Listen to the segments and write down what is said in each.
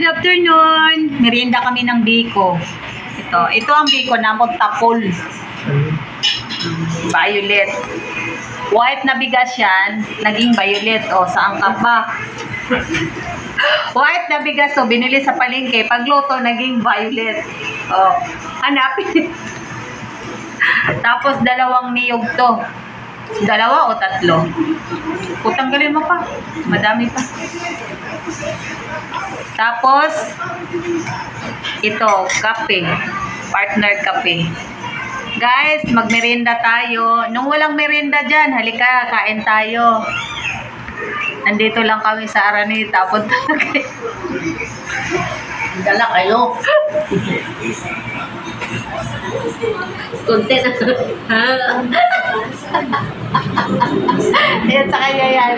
good afternoon. Merienda kami ng biko. Ito ang biko namon tapol. Violet. White na bigas yan, naging violet. O, saan ka ba? White na bigas, o, binili sa palengke. Pagluto, naging violet. O, hanapin. Tapos, dalawang niyog to. Dalawa o tatlo? Tanggalin mo pa. Madami pa. Tapos, ito, kape. Partner kape. Guys, magmerienda tayo. Nung walang merienda dyan, halika, kain tayo. Nandito lang kami sa Araneta. Punta na kayo. Dala kayo. Content na. Ayan sa kanya yan.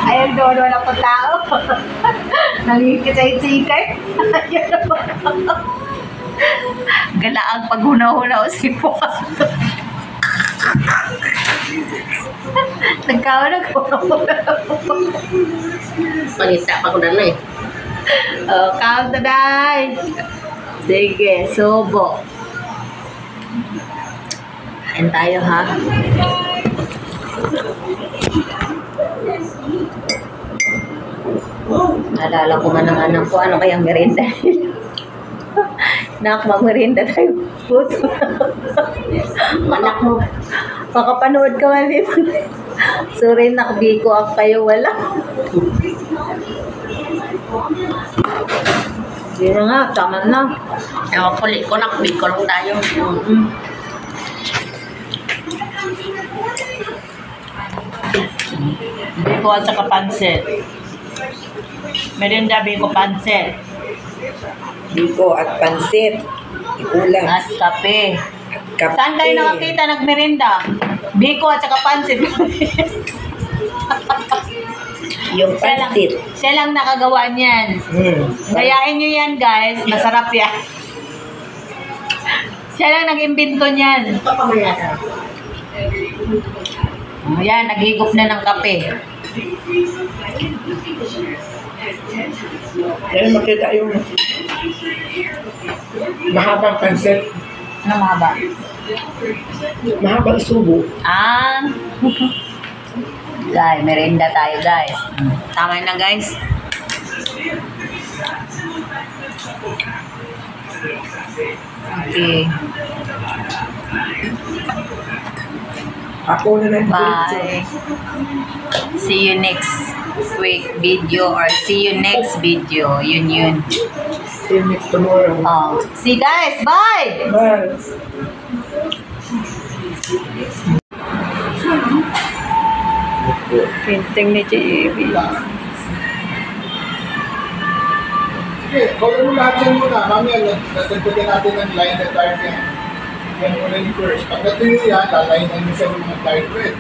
Ayan doon, wala po tao. Nangikisay-sikay. Galaang paghuna-huna o sipuan. Nagkaon ako. Panita pa ko na eh. Count na day. Sige, subo. Kain tayo ha. Naalala ko man ng anak ko, ano kayang merienda nila? Nak, mag-merienda tayo. Puto. Anak mo. Makapanood ka man dito. Sorry, nakbiko ako kayo. Wala. Hindi na nga, tama na. Ewan kulit ko, nakbig ko lang tayo. Biko at saka pansit. Merienda, biko, pansit. Biko at pansit. Ulam. At kape. Kape. Saan kayo nakakita nagmerienda? Biko at saka pansit. Yung pansit. Siya lang nakagawa niyan. Gayain nyo yan, guys. Masarap yan. Siya lang nag-imbento niyan. Ito pa mayata. Ayan, naghigop na ng kape. Kaya makita yung mahabang pansit. Ano mahaba? Mahabang subo. Guys, merienda tayo, guys. Tama na, guys. Okay. Ako na lang. Bye. See you next week video or see you next video. Yun. See you next tomorrow. See guys. Bye. Bye. Painting ni JB. Okay, gawin mo lahat yan muna. Mamaya, natagputin natin ng line na card yan. Yan muna yung first. Pagdating nyo yan, lalayin na nyo siya ng mga card red.